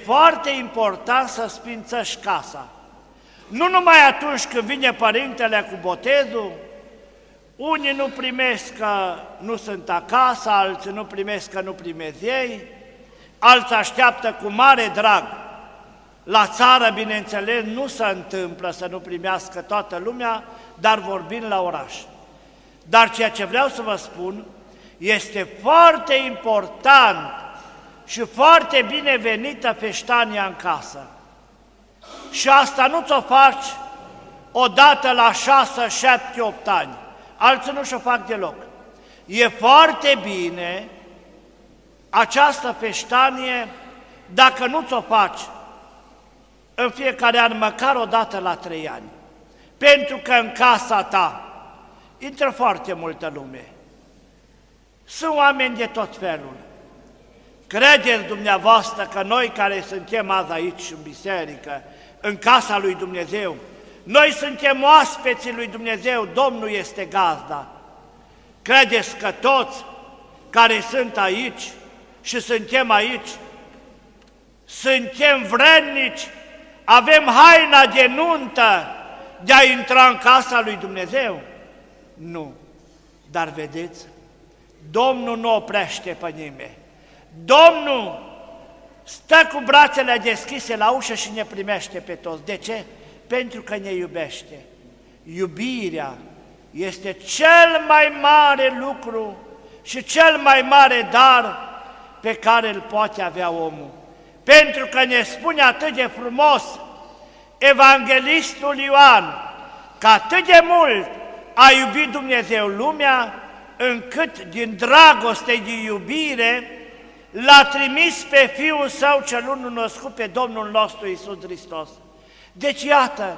foarte important să sfințești casa. Nu numai atunci când vine părintele cu botezul, unii nu primesc că nu sunt acasă, alții nu primesc că nu primesc ei, alții așteaptă cu mare drag. La țară, bineînțeles, nu se întâmplă să nu primească toată lumea, dar vorbim la oraș. Dar ceea ce vreau să vă spun, este foarte important și foarte binevenită feștania în casă. Și asta nu ți-o faci odată la 6, 7, 8 ani. Alții nu și-o fac deloc. E foarte bine această feștanie dacă nu ți-o faci în fiecare an, măcar o dată la 3 ani. Pentru că în casa ta intră foarte multă lume. Sunt oameni de tot felul. Credeți dumneavoastră că noi care suntem azi aici în biserică, în casa lui Dumnezeu, noi suntem oaspeții lui Dumnezeu, Domnul este gazda. Credeți că toți care sunt aici și suntem aici, suntem vrednici, avem haina de nuntă de a intra în casa lui Dumnezeu? Nu. Dar vedeți, Domnul nu oprește pe nimeni. Domnul stă cu brațele deschise la ușă și ne primește pe toți. De ce? Pentru că ne iubește. Iubirea este cel mai mare lucru și cel mai mare dar pe care îl poate avea omul. Pentru că ne spune atât de frumos Evanghelistul Ioan că atât de mult a iubit Dumnezeu lumea, încât din dragoste, de iubire, l-a trimis pe Fiul Său cel unul născut, pe Domnul nostru Iisus Hristos. Deci iată,